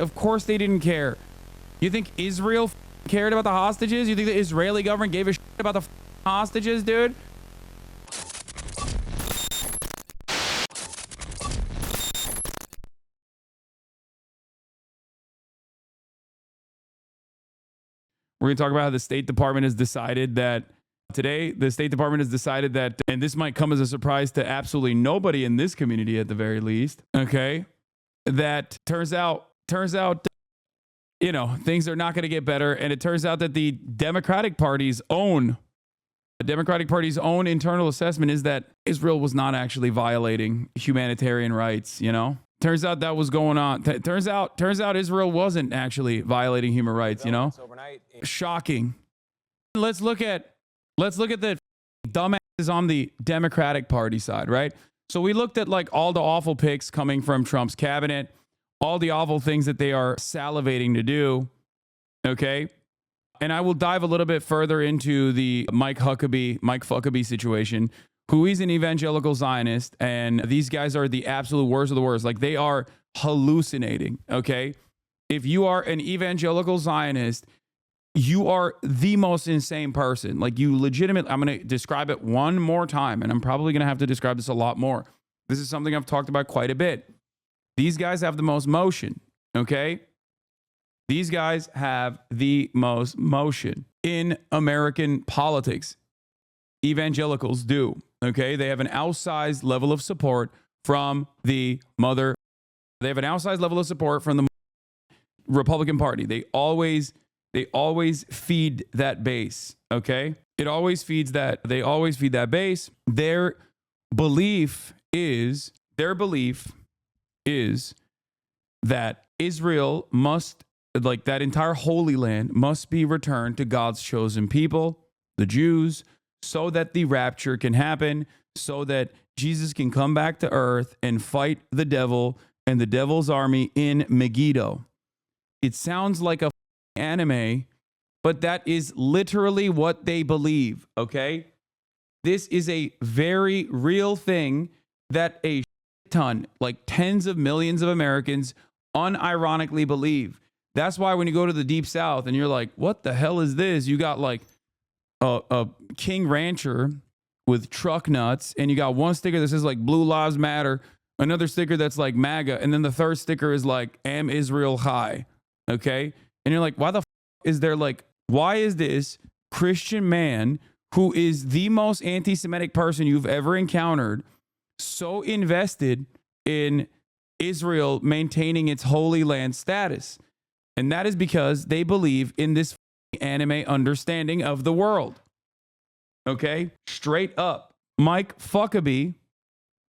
Of course they didn't care. You think Israel cared about the hostages? You think the Israeli government gave a shit about the hostages, dude? We're going to talk about how the State Department has decided that today, the State Department has decided that, and this might come as a surprise to absolutely nobody in this community at the very least, okay, that turns out, you know, things are not going to get better. And it turns out that the Democratic Party's own internal assessment is that Israel was not actually violating humanitarian rights, you know? Turns out that was going on. Turns out Israel wasn't actually violating human rights, you know? Shocking. Let's look at the dumbasses on the Democratic Party side, right? So we looked at like all the awful picks coming from Trump's cabinet, all the awful things that they are salivating to do, okay? And I will dive a little bit further into the Mike Huckabee situation, who is an evangelical Zionist, and these guys are the absolute worst of the worst. Like, they are hallucinating, okay? If you are an evangelical Zionist, you are the most insane person. Like, you legitimately, I'm going to describe it one more time, and I'm probably going to have to describe this a lot more. This is something I've talked about quite a bit. These guys have the most motion, okay? These guys have the most motion in American politics. Evangelicals do, okay? They have an outsized level of support from the They have an outsized level of support from the Republican Party. They always feed that base, okay? It always feeds that. They always feed that base. Their belief is that Israel must, like, that entire Holy Land must be returned to God's chosen people, the Jews, so that the rapture can happen, so that Jesus can come back to earth and fight the devil and the devil's army in Megiddo. It sounds like a anime, but that is literally what they believe, okay? This is a very real thing that a ton, like tens of millions of Americans unironically believe. That's why when you go to the Deep South and you're like, what the hell is this? You got like a King Rancher with truck nuts, and you got one sticker that says like Blue Lives Matter, another sticker that's like MAGA, and then the third sticker is like Am Israel High, okay? And you're like, why the is there like, why is this Christian man who is the most anti-Semitic person you've ever encountered so invested in Israel maintaining its Holy Land status? And that is because they believe in this anime understanding of the world. Okay? Straight up. Mike Huckabee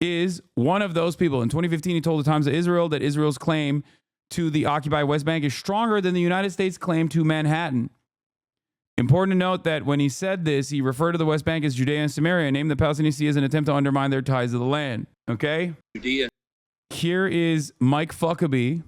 is one of those people. In 2015, he told the Times of Israel that Israel's claim to the occupied West Bank is stronger than the United States' claim to Manhattan. Important to note that when he said this, he referred to the West Bank as Judea and Samaria and named the Palestinian Sea as an attempt to undermine their ties to the land. Okay? Judea. Here is Mike Huckabee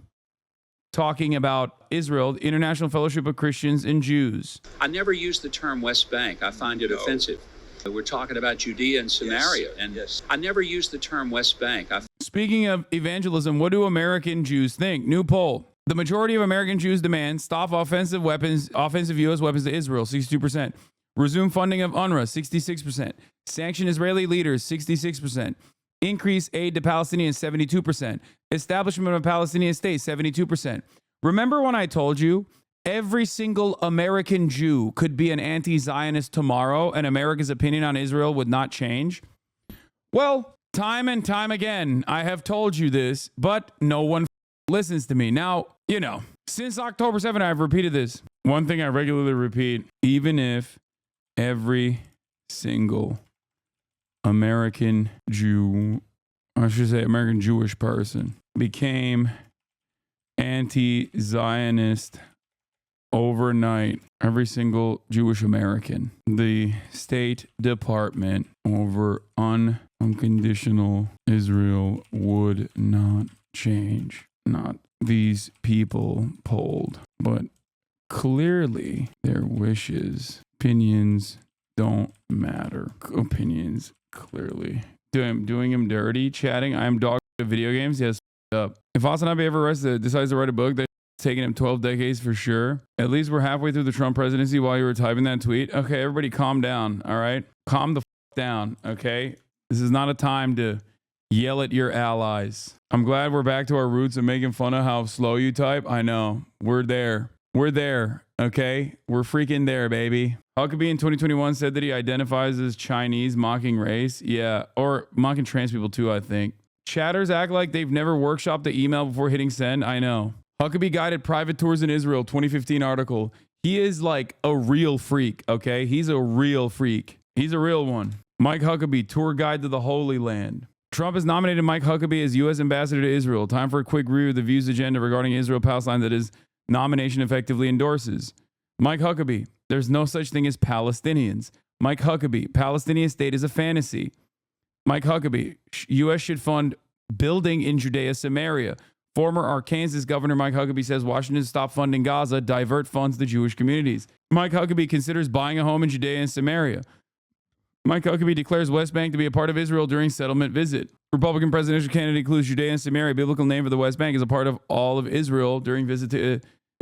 talking about Israel, the International Fellowship of Christians and Jews. I never use the term West Bank. I find it offensive. We're talking about Judea and Samaria. Yes. I never use the term West Bank. Speaking of evangelism, what do American Jews think? New poll. The majority of American Jews demand stop offensive U.S. weapons to Israel, 62%. Resume funding of UNRWA, 66%. Sanction Israeli leaders, 66%. Increase aid to Palestinians, 72%. Establishment of a Palestinian state, 72%. Remember when I told you every single American Jew could be an anti-Zionist tomorrow and America's opinion on Israel would not change? Well, time and time again, I have told you this, but no one listens to me. Now, you know, since October 7th, I've repeated this. One thing I regularly repeat, even if every single American Jew, I should say American Jewish person, became anti-Zionist overnight, every single Jewish American, the State Department over unconditional Israel would not change. Not these people polled, but clearly their wishes, opinions don't matter. Opinions clearly. Doing him dirty, chatting. I am dog at video games. Yes, up. If HasanAbi ever decides to write a book, taking him 12 decades for sure. At least we're halfway through the Trump presidency while you were typing that tweet. Okay, everybody calm down, all right? Calm the down, okay? This is not a time to yell at your allies. I'm glad we're back to our roots and making fun of how slow you type. I know. We're there. We're there, okay? We're freaking there, baby. Huckabee in 2021 said that he identifies as Chinese, mocking race. Yeah, or mocking trans people too, I think. Chatters act like they've never workshopped the email before hitting send. I know. Huckabee guided private tours in Israel, 2015 article. He is like a real freak, okay? He's a real freak. He's a real one. Mike Huckabee, tour guide to the Holy Land. Trump has nominated Mike Huckabee as U.S. ambassador to Israel. Time for a quick review of the views agenda regarding Israel-Palestine that his nomination effectively endorses. Mike Huckabee, there's no such thing as Palestinians. Mike Huckabee, Palestinian state is a fantasy. Mike Huckabee, U.S. should fund building in Judea, Samaria. Former Arkansas Governor Mike Huckabee says Washington stop funding Gaza, divert funds to Jewish communities. Mike Huckabee considers buying a home in Judea and Samaria. Mike Huckabee declares West Bank to be a part of Israel during settlement visit. Republican presidential candidate includes Judea and Samaria, biblical name for the West Bank, as a part of all of Israel during visit to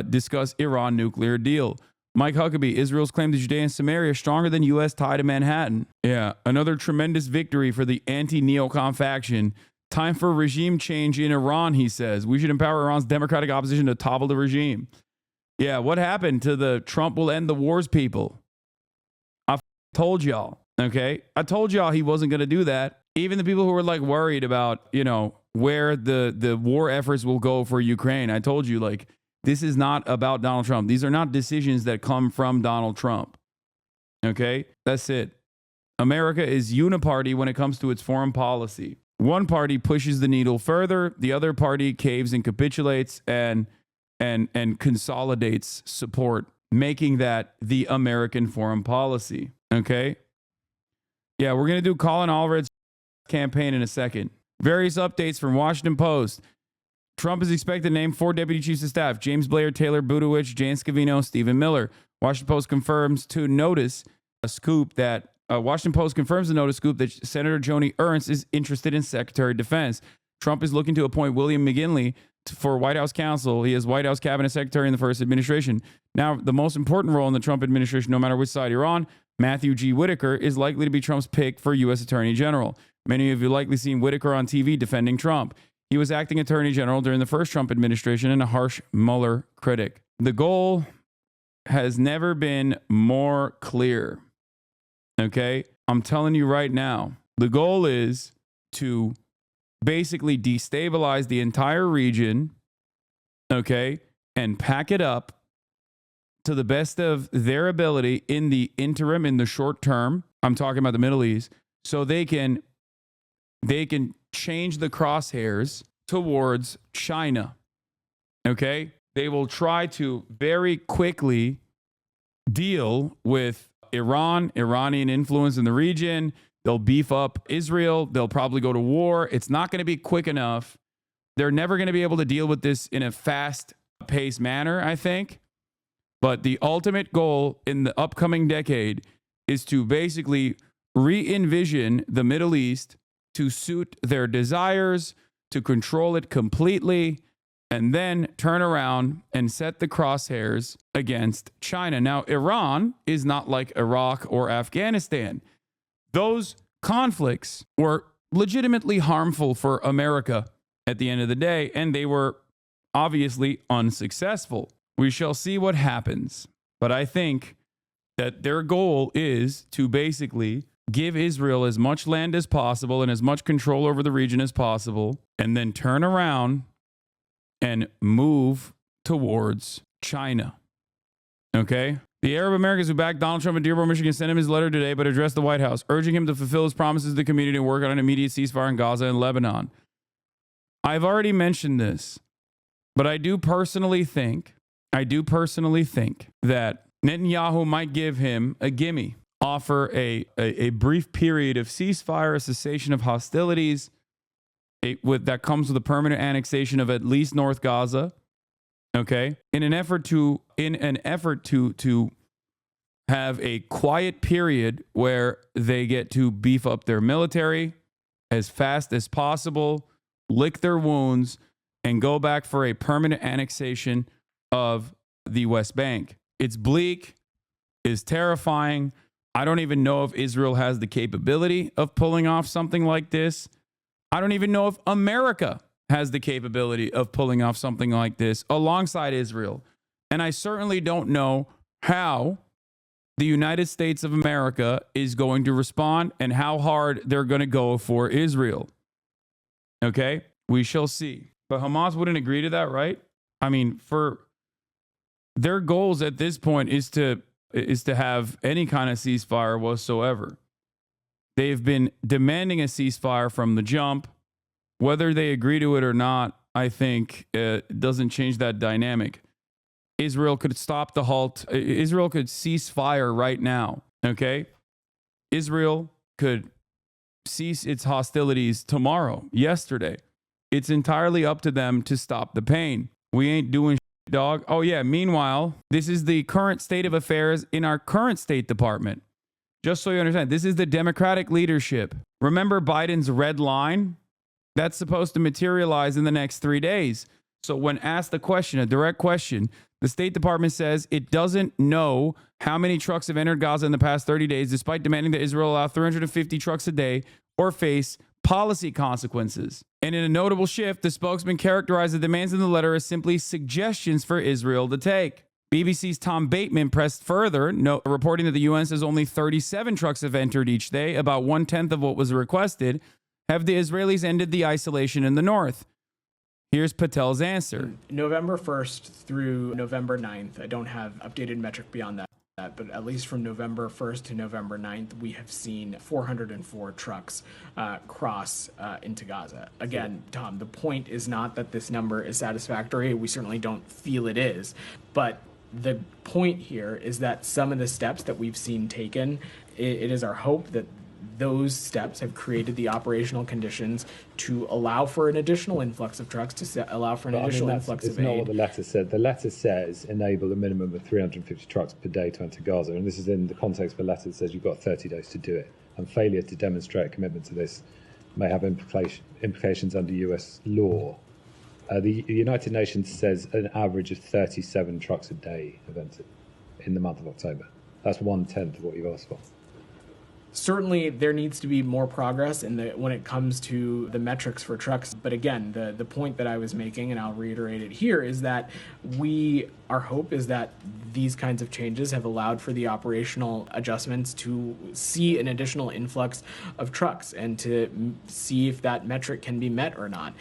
discuss Iran nuclear deal. Mike Huckabee, Israel's claim to Judea and Samaria stronger than U.S. tie to Manhattan. Yeah, another tremendous victory for the anti-neocon faction. Time for regime change in Iran, he says. We should empower Iran's democratic opposition to topple the regime. Yeah, what happened to the Trump will end the wars people? I told y'all, okay? I told y'all he wasn't going to do that. Even the people who were like worried about, you know, where the war efforts will go for Ukraine. I told you, like, this is not about Donald Trump. These are not decisions that come from Donald Trump. Okay? That's it. America is uniparty when it comes to its foreign policy. One party pushes the needle further, the other party caves and capitulates and consolidates support, making that the American foreign policy. Okay? Yeah, we're going to do Colin Allred's campaign in a second. Various updates from Washington Post. Trump is expected to name 4 deputy chiefs of staff: James Blair, Taylor Budowich, Jan Scavino, Stephen Miller. Washington Post confirms the notice scoop that Senator Joni Ernst is interested in Secretary of Defense. Trump is looking to appoint William McGinley for White House counsel. He is White House cabinet secretary in the first administration. Now, the most important role in the Trump administration, no matter which side you're on, Matthew G. Whitaker, is likely to be Trump's pick for U.S. Attorney General. Many of you likely seen Whitaker on TV defending Trump. He was acting Attorney General during the first Trump administration and a harsh Mueller critic. The goal has never been more clear. Okay? I'm telling you right now, the goal is to basically destabilize the entire region, okay, and pack it up to the best of their ability in the interim, in the short term. I'm talking about the Middle East, so they can change the crosshairs towards China. Okay? They will try to very quickly deal with Iran, Iranian influence in the region. They'll beef up Israel. They'll probably go to war. It's not going to be quick enough. They're never going to be able to deal with this in a fast-paced manner, I think. But the ultimate goal in the upcoming decade is to basically re-envision the Middle East to suit their desires, to control it completely, and then turn around and set the crosshairs against China. Now, Iran is not like Iraq or Afghanistan. Those conflicts were legitimately harmful for America at the end of the day, and they were obviously unsuccessful. We shall see what happens. But I think that their goal is to basically give Israel as much land as possible and as much control over the region as possible, and then turn around and move towards China. Okay? The Arab Americans who backed Donald Trump in Dearborn, Michigan sent him his letter today, but addressed the White House, urging him to fulfill his promises to the community and work on an immediate ceasefire in Gaza and Lebanon. I've already mentioned this, but I do personally think that Netanyahu might give him a gimme, offer a brief period of ceasefire, a cessation of hostilities, that comes with a permanent annexation of at least North Gaza. Okay, in an effort to have a quiet period where they get to beef up their military as fast as possible, lick their wounds, and go back for a permanent annexation of the West Bank. It's bleak, it's terrifying. I don't even know if Israel has the capability of pulling off something like this. I don't even know if America has the capability of pulling off something like this alongside Israel. And I certainly don't know how the United States of America is going to respond and how hard they're going to go for Israel. Okay? We shall see. But Hamas wouldn't agree to that, right? I mean, for their goals at this point is to have any kind of ceasefire whatsoever. They've been demanding a ceasefire from the jump. Whether they agree to it or not, I think doesn't change that dynamic. Israel could stop the halt. Israel could cease fire right now. Okay? Israel could cease its hostilities tomorrow, yesterday. It's entirely up to them to stop the pain. We ain't doing shit, dog. Oh, yeah. Meanwhile, this is the current state of affairs in our current State Department. Just so you understand, this is the Democratic leadership. Remember Biden's red line? That's supposed to materialize in the next 3 days. So when asked the question, a direct question, the State Department says it doesn't know how many trucks have entered Gaza in the past 30 days, despite demanding that Israel allow 350 trucks a day or face policy consequences. And in a notable shift, the spokesman characterized the demands in the letter as simply suggestions for Israel to take. BBC's Tom Bateman pressed further, reporting that the UN says only 37 trucks have entered each day, about 1/10 of what was requested. Have the Israelis ended the isolation in the north? Here's Patel's answer. November 1st through November 9th, I don't have updated metric beyond that, but at least from November 1st to November 9th, we have seen 404 trucks cross into Gaza. Again, Tom, the point is not that this number is satisfactory. We certainly don't feel it is. But the point here is that some of the steps that we've seen taken, it is our hope that those steps have created the operational conditions to allow for an additional influx of trucks, to allow for an additional influx of aid. It's not what the letter said. The letter says enable a minimum of 350 trucks per day to enter Gaza. And this is in the context of a letter that says you've got 30 days to do it. And failure to demonstrate a commitment to this may have implications under US law. The United Nations says an average of 37 trucks a day have entered in the month of October. That's 1/10 of what you've asked for. Certainly, there needs to be more progress when it comes to the metrics for trucks. But again, the point that I was making, and I'll reiterate it here, is that our hope is that these kinds of changes have allowed for the operational adjustments to see an additional influx of trucks and to see if that metric can be met or not.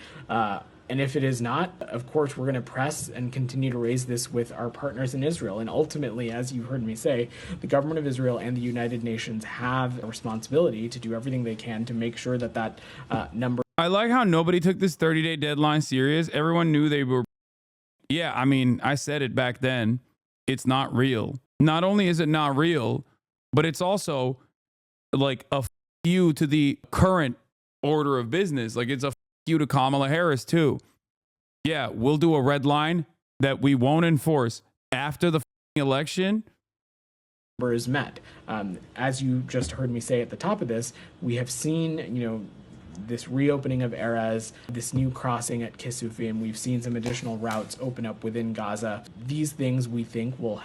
And if it is not, of course, we're going to press and continue to raise this with our partners in Israel. And ultimately, as you heard me say, the government of Israel and the United Nations have a responsibility to do everything they can to make sure that that number. I like how nobody took this 30-day deadline serious. Everyone knew they were. Yeah, I mean, I said it back then. It's not real. Not only is it not real, but it's also like a you to the current order of business. Like it's a you to Kamala Harris too. Yeah, we'll do a red line that we won't enforce after the election. Is met. As you just heard me say at the top of this, we have seen, this reopening of Erez, this new crossing at Kisufim. We've seen some additional routes open up within Gaza. These things we think will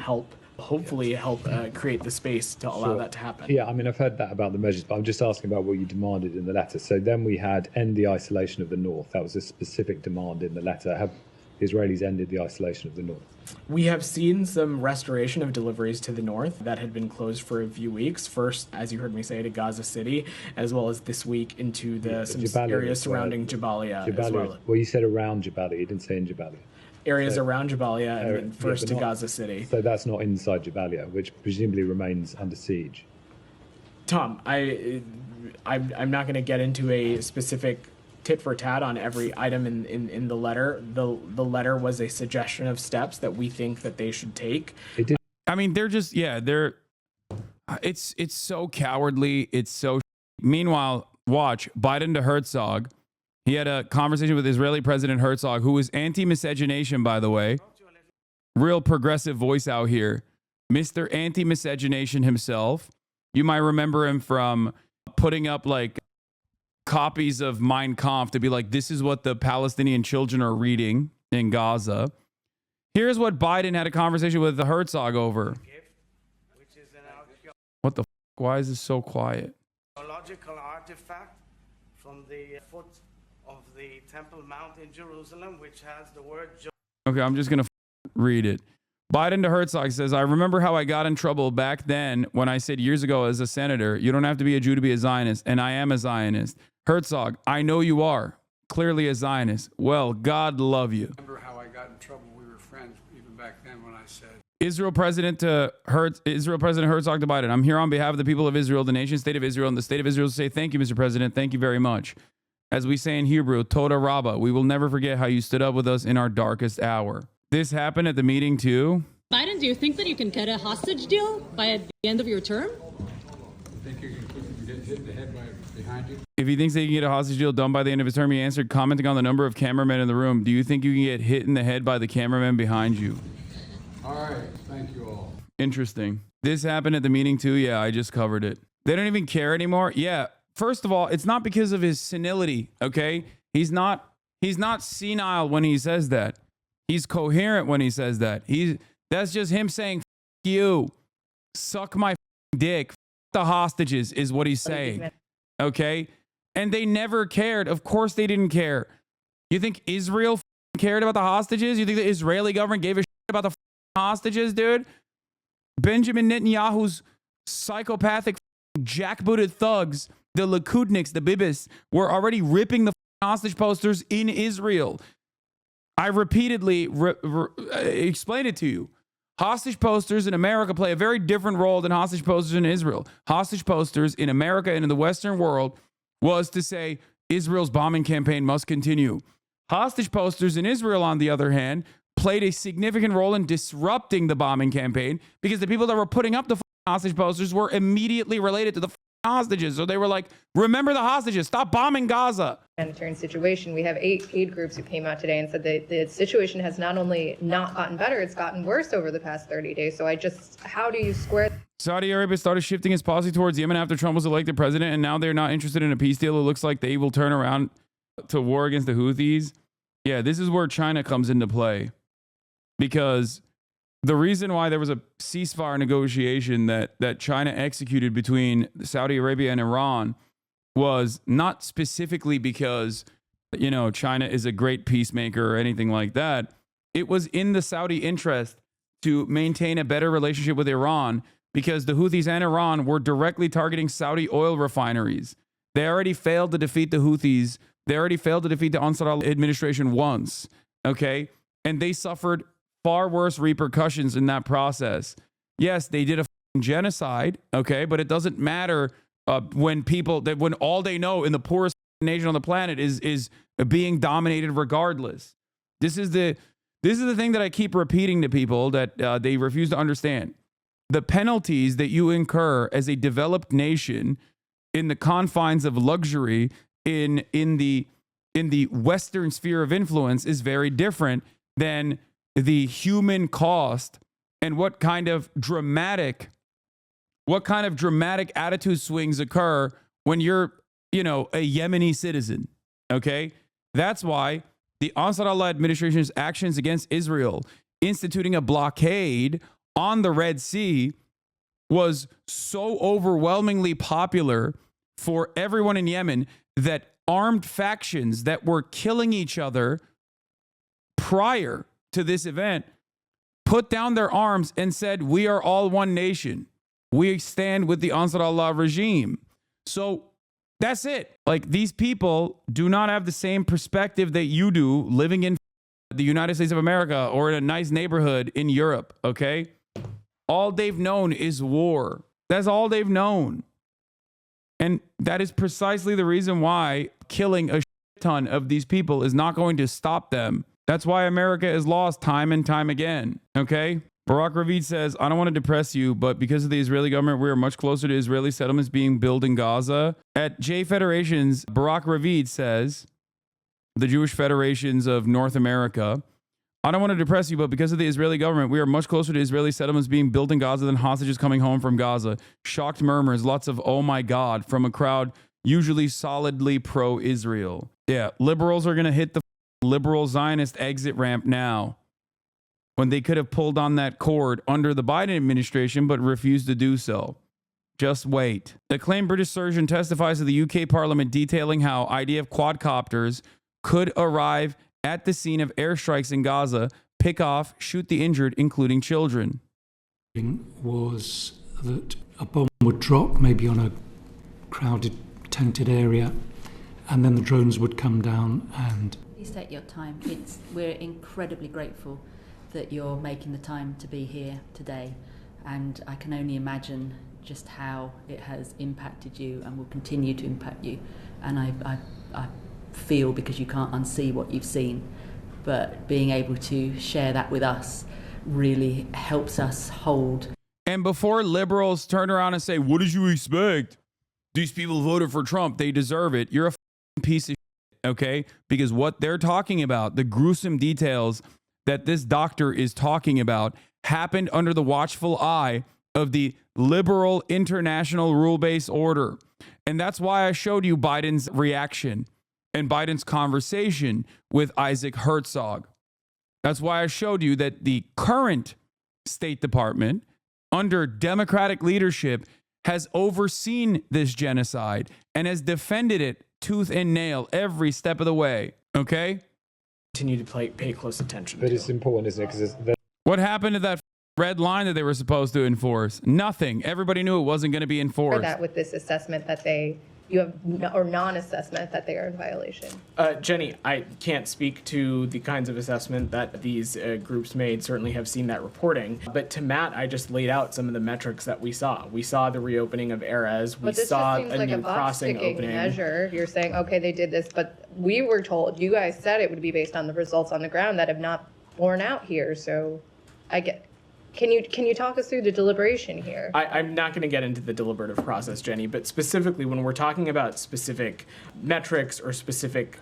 hopefully help create the space to allow that to happen. Yeah, I mean, I've heard that about the measures, but I'm just asking about what you demanded in the letter. So then we had end the isolation of the north. That was a specific demand in the letter. Have the Israelis ended the isolation of the north? We have seen some restoration of deliveries to the north that had been closed for a few weeks. First, as you heard me say, to Gaza City, as well as this week into some areas surrounding Jabalia as well. Well, you said around Jabalia. You didn't say in Jabalia. Areas around Jabalia and then first to Gaza City. So that's not inside Jabalia, which presumably remains under siege. Tom, I'm not going to get into a specific tit for tat on every item in the letter. The letter was a suggestion of steps that we think that they should take. I mean, they're just, it's so cowardly. It's so. Meanwhile, watch Biden to Herzog. He had a conversation with Israeli President Herzog, who is anti-miscegenation, by the way. Real progressive voice out here. Mr. Anti-miscegenation himself. You might remember him from putting up like copies of Mein Kampf to be like, this is what the Palestinian children are reading in Gaza. Here's what Biden had a conversation with the Herzog over. Which is an What the f? Why is this so quiet? archaeological artifact from the foot of the Temple Mount in Jerusalem, which has the word Okay, I'm just going to read it. Biden to Herzog says, I remember how I got in trouble back then when I said years ago as a senator, you don't have to be a Jew to be a Zionist, and I am a Zionist. Herzog, I know you are. Clearly a Zionist. Well, God love you. Remember how I got in trouble? We were friends even back then when I said. Israel President Herzog to Biden. I'm here on behalf of the people of Israel, the nation state of Israel, and the state of Israel to say thank you, Mr. President. Thank you very much. As we say in Hebrew, Toda Rabbah, we will never forget how you stood up with us in our darkest hour. This happened at the meeting too. Biden, do you think that you can get a hostage deal by the end of your term? Think you can get hit in the head behind you? If he thinks they can get a hostage deal done by the end of his term, he answered, commenting on the number of cameramen in the room. Do you think you can get hit in the head by the cameraman behind you? All right. Thank you all. Interesting. This happened at the meeting too. Yeah, I just covered it. They don't even care anymore. Yeah. First of all, it's not because of his senility. Okay. He's not senile when he says that. He's coherent when he says that. That's just him saying, F you, suck my dick, F the hostages is what he's saying. Okay. And they never cared. Of course they didn't care. You think Israel cared about the hostages? You think the Israeli government gave a shit about the hostages, dude? Benjamin Netanyahu's psychopathic jackbooted thugs, the Likudniks, the Bibis, were already ripping the hostage posters in Israel. I repeatedly explained it to you. Hostage posters in America play a very different role than hostage posters in Israel. Hostage posters in America and in the Western world was to say Israel's bombing campaign must continue. Hostage posters in Israel, on the other hand, played a significant role in disrupting the bombing campaign because the people that were putting up the hostage posters were immediately related to the hostages. So they were like, remember the hostages, stop bombing Gaza. Humanitarian situation. We have 8 aid groups who came out today and said that the situation has not only not gotten better, it's gotten worse over the past 30 days. So how do you square? Saudi Arabia started shifting its policy towards Yemen after Trump was elected president, and now they're not interested in a peace deal. It looks like they will turn around to war against the Houthis. Yeah, this is where China comes into play. Because the reason why there was a ceasefire negotiation that China executed between Saudi Arabia and Iran was not specifically because, China is a great peacemaker or anything like that. It was in the Saudi interest to maintain a better relationship with Iran because the Houthis and Iran were directly targeting Saudi oil refineries. They already failed to defeat the Houthis. They already failed to defeat the Ansar administration once. Okay. And they suffered far worse repercussions in that process. Yes, they did a genocide, okay, but it doesn't matter when all they know in the poorest nation on the planet is being dominated regardless. This is the thing that I keep repeating to people that they refuse to understand. The penalties that you incur as a developed nation in the confines of luxury in the Western sphere of influence is very different than the human cost and what kind of dramatic attitude swings occur when you're, a Yemeni citizen. Okay. That's why the Ansar Allah administration's actions against Israel, instituting a blockade on the Red Sea, was so overwhelmingly popular for everyone in Yemen that armed factions that were killing each other prior to this event put down their arms and said, we are all one nation. We stand with the Ansar Allah regime. So that's it. Like, these people do not have the same perspective that you do living in the United States of America or in a nice neighborhood in Europe. Okay. All they've known is war. That's all they've known. And that is precisely the reason why killing a ton of these people is not going to stop them. That's why America is lost time and time again. Okay. Barack Ravid says, I don't want to depress you, but because of the Israeli government, we are much closer to Israeli settlements being built in Gaza. At J Federations, Barack Ravid says, the Jewish Federations of North America, I don't want to depress you, but because of the Israeli government, we are much closer to Israeli settlements being built in Gaza than hostages coming home from Gaza. Shocked murmurs, lots of, oh my God, from a crowd usually solidly pro-Israel. Yeah, liberals are going to hit the liberal Zionist exit ramp now. when they could have pulled on that cord under the Biden administration but refused to do so. Just wait. The acclaimed British surgeon testifies to the UK Parliament detailing how IDF quadcopters could arrive at the scene of airstrikes in Gaza, pick off, shoot the injured, including children. Was that a bomb would drop maybe on a crowded, tented area, and then the drones would come down and... Please take your time. We're incredibly grateful that you're making the time to be here today, and I can only imagine just how it has impacted you and will continue to impact you. And I feel, because you can't unsee what you've seen, but being able to share that with us really helps us hold. And before liberals turn around and say, what did you expect? These people voted for Trump. They deserve it. You're a piece of shit, okay? Because what they're talking about, the gruesome details that this doctor is talking about, happened under the watchful eye of the liberal international rule-based order. And that's why I showed you Biden's reaction and Biden's conversation with Isaac Herzog. That's why I showed you that the current State Department, under Democratic leadership, has overseen this genocide and has defended it tooth and nail every step of the way. Okay? Continue to pay close attention But to. it's important, isn't it? Because What happened to that red line that they were supposed to enforce? Nothing. Everybody knew it wasn't going to be enforced. That with this assessment that you have, or non-assessment that they are in violation. Jenny, I can't speak to the kinds of assessment that these groups made. Certainly have seen that reporting. But to Matt, I just laid out some of the metrics that we saw. We saw the reopening of Erez. We saw a new crossing opening. Measure. You're saying, okay, they did this, but we were told, you guys said it would be based on the results on the ground that have not borne out here. So I get... Can you talk us through the deliberation here? I'm not going to get into the deliberative process, Jenny, but specifically when we're talking about specific metrics or specific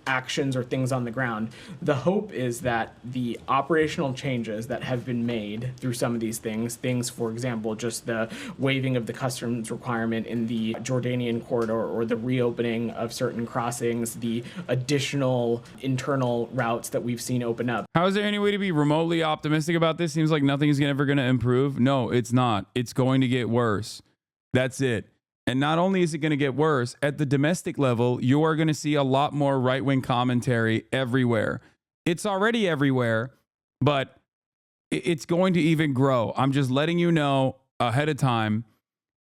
actions or things on the ground, the hope is that the operational changes that have been made through some of these things, for example, just the waiving of the customs requirement in the Jordanian corridor or the reopening of certain crossings, the additional internal routes that we've seen open up. How is there any way to be remotely optimistic about this? Seems like nothing is ever going to improve. No, it's not. It's going to get worse. That's it. And not only is it going to get worse, at the domestic level, you are going to see a lot more right-wing commentary everywhere. It's already everywhere, but it's going to even grow. I'm just letting you know ahead of time.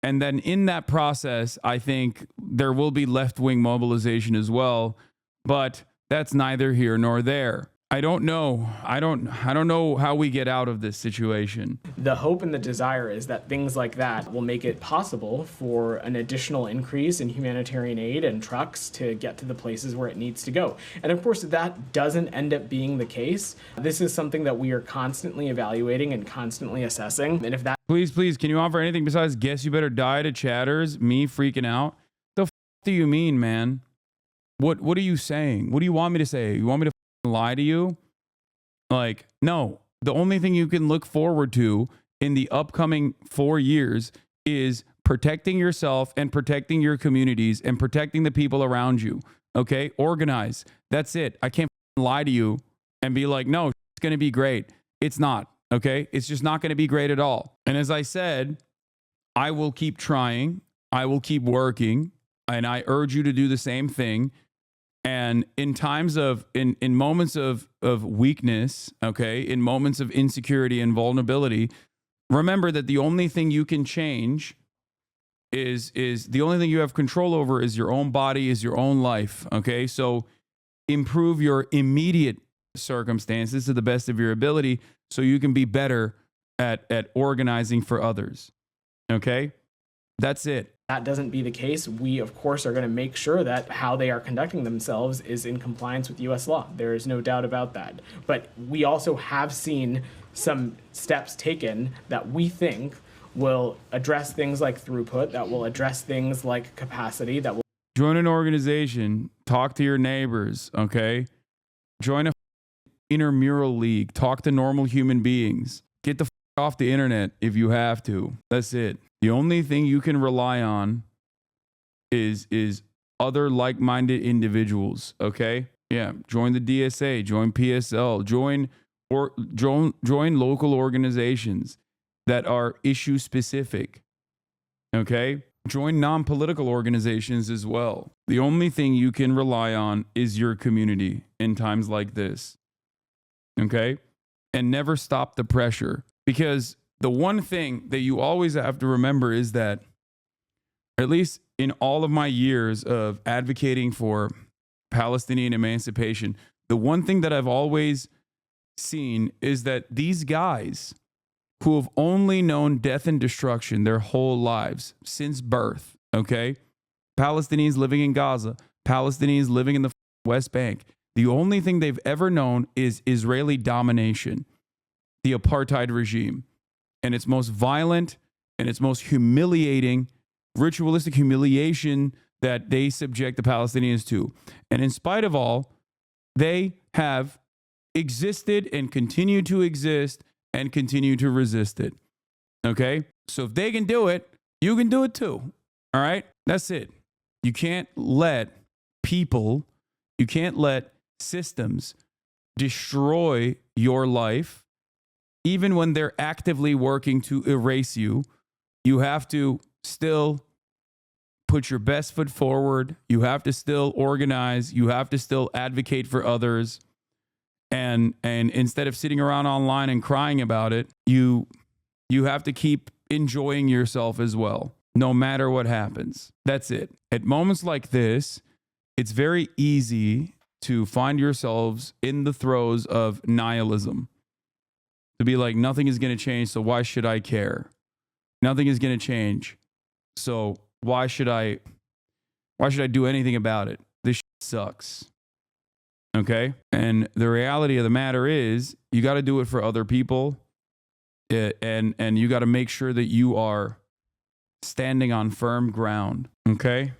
And then in that process, I think there will be left-wing mobilization as well, but that's neither here nor there. I don't know. I don't know how we get out of this situation. The hope and the desire is that things like that will make it possible for an additional increase in humanitarian aid and trucks to get to the places where it needs to go. And of course, that doesn't end up being the case. This is something that we are constantly evaluating and constantly assessing. And if that... Please, can you offer anything besides guess you better die to chatters, me freaking out? The f*** do you mean, man? What are you saying? What do you want me to say? You want me to lie to you? Like, no. The only thing you can look forward to in the upcoming 4 years is protecting yourself and protecting your communities and protecting the people around you. Okay? Organize. That's it. I can't lie to you and be like, no, it's going to be great. It's not. Okay? It's just not going to be great at all. And as I said, I will keep trying. I will keep working. And I urge you to do the same thing. And in times of, in moments of weakness, okay, in moments of insecurity and vulnerability, remember that the only thing you can change is the only thing you have control over is your own body, is your own life, okay? So improve your immediate circumstances to the best of your ability so you can be better at organizing for others, okay? That's it. That doesn't be the case. We, of course, are going to make sure that how they are conducting themselves is in compliance with U.S. law. There is no doubt about that. But we also have seen some steps taken that we think will address things like throughput, that will address things like capacity, that will... Join an organization. Talk to your neighbors, okay? Join a intramural league. Talk to normal human beings. Get the off the internet if you have to. That's it. The only thing you can rely on is other like-minded individuals, okay? Yeah, join the DSA, join PSL, join or join local organizations that are issue specific. Okay? Join non-political organizations as well. The only thing you can rely on is your community in times like this. Okay? And never stop the pressure. Because the one thing that you always have to remember is that, at least in all of my years of advocating for Palestinian emancipation, the one thing that I've always seen is that these guys who have only known death and destruction their whole lives since birth, okay? Palestinians living in Gaza, Palestinians living in the West Bank, the only thing they've ever known is Israeli domination, the apartheid regime, and its most violent and its most humiliating, ritualistic humiliation that they subject the Palestinians to. And in spite of all, they have existed and continue to exist and continue to resist it. Okay? So if they can do it, you can do it too. All right? That's it. You can't let people, you can't let systems destroy your life, even when they're actively working to erase you. You have to still put your best foot forward. You have to still organize. You have to still advocate for others. And instead of sitting around online and crying about it, you have to keep enjoying yourself as well, no matter what happens. That's it. At moments like this, it's very easy to find yourselves in the throes of nihilism. To be like, nothing is going to change, so why should I care? Nothing is going to change, so why should I do anything about it? This shit sucks. Okay? And the reality of the matter is, you got to do it for other people, and you got to make sure that you are standing on firm ground. Okay?